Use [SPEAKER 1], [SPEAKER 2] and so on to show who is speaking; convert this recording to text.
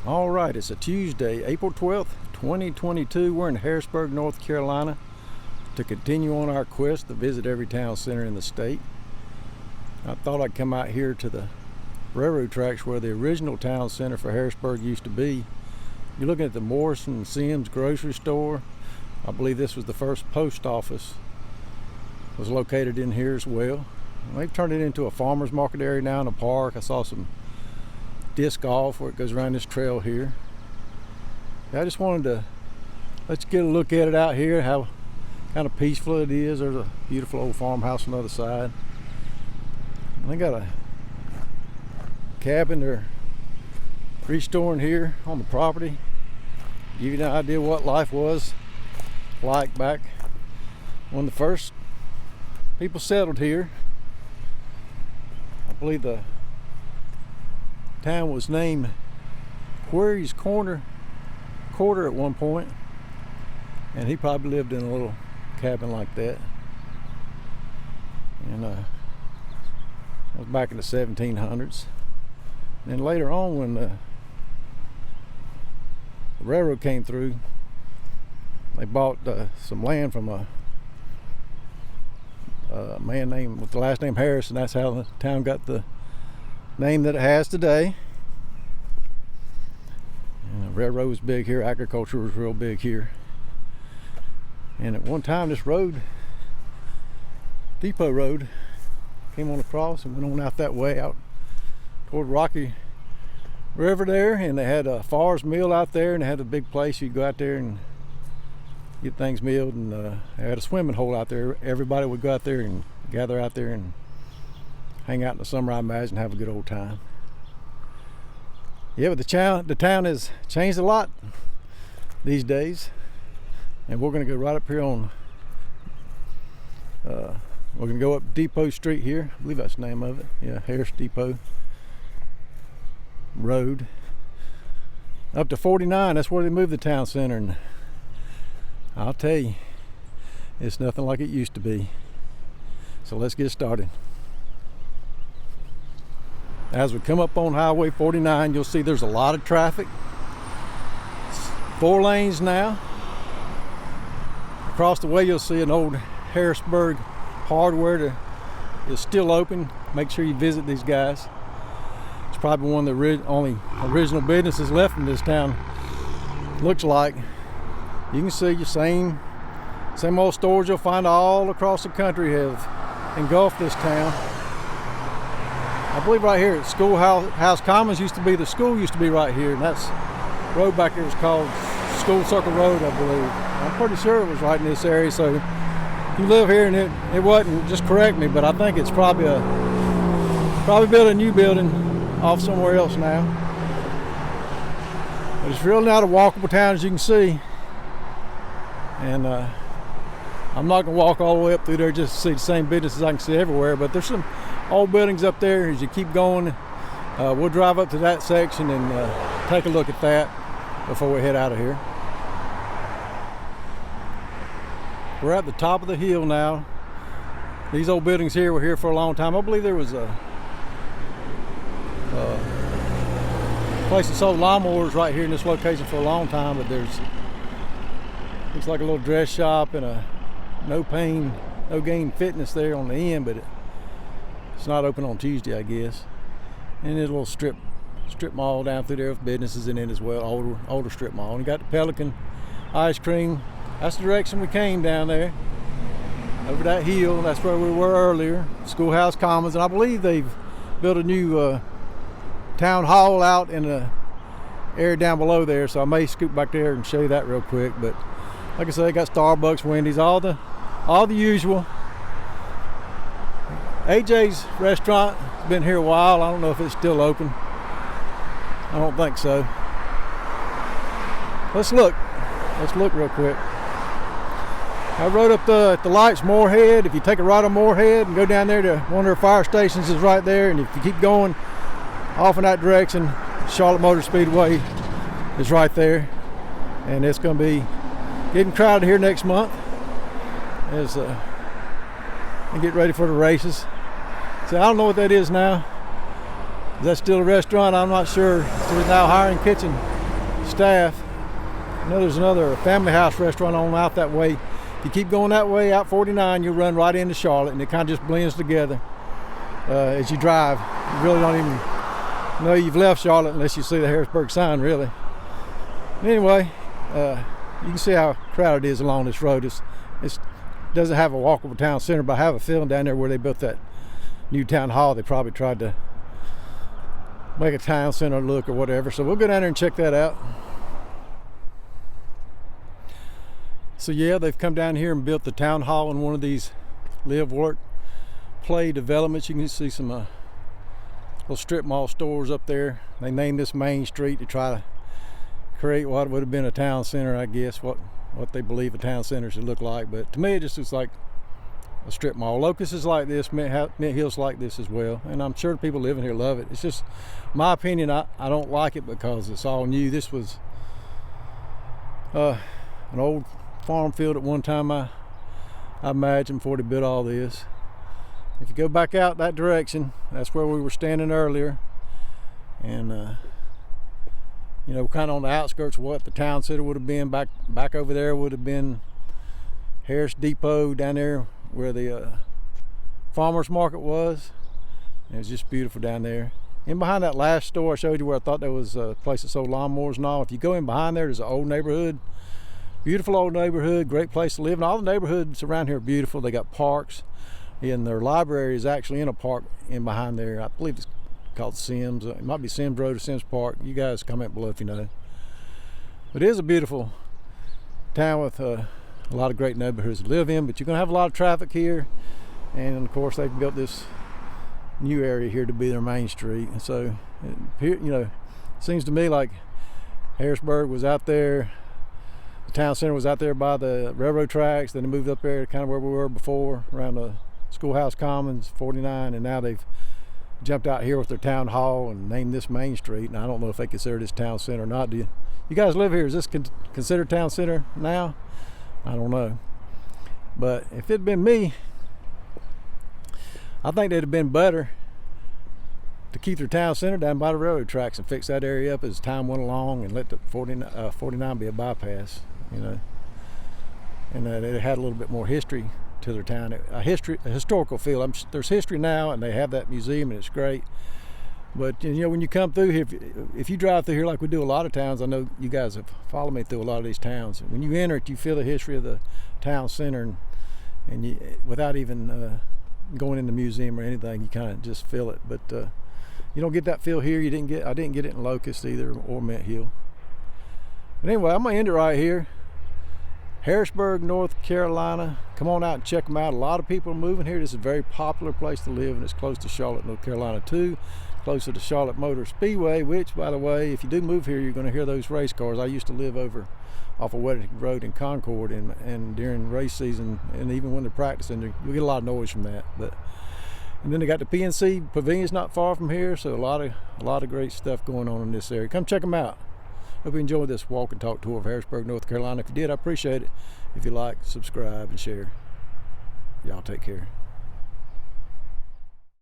[SPEAKER 1] All right, it's a Tuesday, April 12th, 2022. We're in Harrisburg, North Carolina to continue on our quest to visit every town center in the state. I thought I'd come out here to the railroad tracks where the original town center for Harrisburg used to be. You're looking at the Morrison Sims grocery store. I believe this was the first post office. It was located in here as well. They've turned it into a farmer's market area now in a park. I saw some disc golf where it goes around this trail here. I just wanted to let's get a look at it out here, how kind of peaceful it is. There's a beautiful old farmhouse on the other side. They got a cabin they're restoring here on the property. Give you an idea what life was like back when the first people settled here. I believe the town was named Quarry's Quarter at one point, and he probably lived in a little cabin like that. And that was back in the 1700s. And then later on, when the railroad came through, they bought some land from a man named with the last name Harris, and that's how the town got the name that it has today. And the railroad was big here, agriculture was real big here. And at one time this road, Depot Road, came on across and went on out that way out toward Rocky River there, and they had a Farr's Mill out there, and they had a big place you'd go out there and get things milled, and they had a swimming hole out there. Everybody would go out there and gather out there and hang out in the summer, I imagine, have a good old time. Yeah, but the town has changed a lot these days, and we're going to go right up here on we're going to go up Depot Street here. I believe that's the name of it. Yeah, Harris Depot Road up to 49. That's where they moved the town center, and I'll tell you, it's nothing like it used to be. So let's get started. As we come up on Highway 49, you'll see there's a lot of traffic. It's 4 lanes now. Across the way you'll see an old Harrisburg hardware that is still open. Make sure you visit these guys. It's probably one of the only original businesses left in this town. Looks like. You can see your same old stores you'll find all across the country have engulfed this town. I believe right here at Schoolhouse Commons used to be, the school used to be right here, and that's road back here is called School Circle Road, I believe. I'm pretty sure it was right in this area, so if you live here and it wasn't, just correct me, but I think it's probably built a new building off somewhere else now. But it's really not a walkable town, as you can see. And I'm not going to walk all the way up through there just to see the same businesses I can see everywhere, but there's some old buildings up there. As you keep going, we'll drive up to that section and take a look at that before we head out of here. We're at the top of the hill now. These old buildings here were here for a long time. I believe there was a place that sold lawnmowers right here in this location for a long time, but there's looks like a little dress shop and a no gain fitness there on the end, but it's not open on Tuesday, I guess. And there's a little strip mall down through there with businesses in it as well, older strip mall. And you got the Pelican ice cream. That's the direction we came, down there over that hill. That's where we were earlier, Schoolhouse Commons. And I believe they've built a new town hall out in the area down below there, so I may scoot back there and show you that real quick. But like I said, they got Starbucks, Wendy's, all the usual. AJ's restaurant has been here a while. I don't know if it's still open. I don't think so. Let's look real quick. I rode up at the lights, Moorhead. If you take a right on Moorhead and go down there to one of their fire stations is right there, and if you keep going off in that direction, Charlotte Motor Speedway is right there. And it's going to be getting crowded here next month as and get ready for the races. So I don't know what that is now. Is that still a restaurant? I'm not sure. So we're now hiring kitchen staff. I know there's another family house restaurant on out that way. If you keep going that way, out 49, you'll run right into Charlotte, and it kind of just blends together as you drive. You really don't even know you've left Charlotte unless you see the Harrisburg sign, really. Anyway, you can see how crowded it is along this road. It doesn't have a walkable town center, but I have a feeling down there where they built that new town hall, they probably tried to make a town center look or whatever. So we'll go down there and check that out. So yeah, they've come down here and built the town hall in one of these live, work, play developments. You can see some little strip mall stores up there. They named this Main Street to try to create what would have been a town center, I guess, what they believe a town center should look like. But to me, it just looks like a strip mall. Locust is like this, Mint Hill's like this as well, and I'm sure the people living here love it. It's just my opinion. I don't like it because it's all new. This was an old farm field at one time, I imagine, before they built all this. If you go back out that direction, that's where we were standing earlier, and you know, kind of on the outskirts of what the town center would have been. Back over there would have been Harris Depot, down there where the farmers market was. It was just beautiful down there. In behind that last store I showed you where I thought there was a place that sold lawnmowers and all, if you go in behind there, there's an old neighborhood. Beautiful old neighborhood, great place to live, and all the neighborhoods around here are beautiful. They got parks, and their library is actually in a park in behind there. I believe it's called Sims. It might be Sims Road or Sims Park. You guys comment below if you know. But it is a beautiful town with a lot of great neighborhoods to live in, but you're going to have a lot of traffic here, and of course they've built this new area here to be their main street. And so, you know, it seems to me like Harrisburg was out there. The town center was out there by the railroad tracks. Then they moved up there kind of where we were before, around the Schoolhouse Commons, 49, and now they've jumped out here with their town hall and named this Main Street. And I don't know if they consider this town center or not. Do you guys live here? Is this considered town center now? I don't know. But if it'd been me, I think they'd have been better to keep their town center down by the railroad tracks and fix that area up as time went along, and let the 49 be a bypass, you know. And it had a little bit more history to their town, a historical feel. There's history now, and they have that museum, and it's great. But you know, when you come through here, if you drive through here like we do a lot of towns, I know you guys have followed me through a lot of these towns. When you enter it, you feel the history of the town center, and you, without even going in the museum or anything, you kind of just feel it. But you don't get that feel here. I didn't get it in Locust either, or Mint Hill. But anyway, I'm gonna end it right here. Harrisburg, North Carolina. Come on out and check them out. A lot of people are moving here. This is a very popular place to live, and it's close to Charlotte, North Carolina too. Closer to Charlotte Motor Speedway, which, by the way, if you do move here, you're going to hear those race cars. I used to live over off of Weddington Road in Concord, and during race season, and even when they're practicing, you get a lot of noise from that. And then they got the PNC Pavilion's not far from here, so a lot of great stuff going on in this area. Come check them out. Hope you enjoyed this walk and talk tour of Harrisburg, North Carolina. If you did, I appreciate it. If you like, subscribe and share. Y'all take care.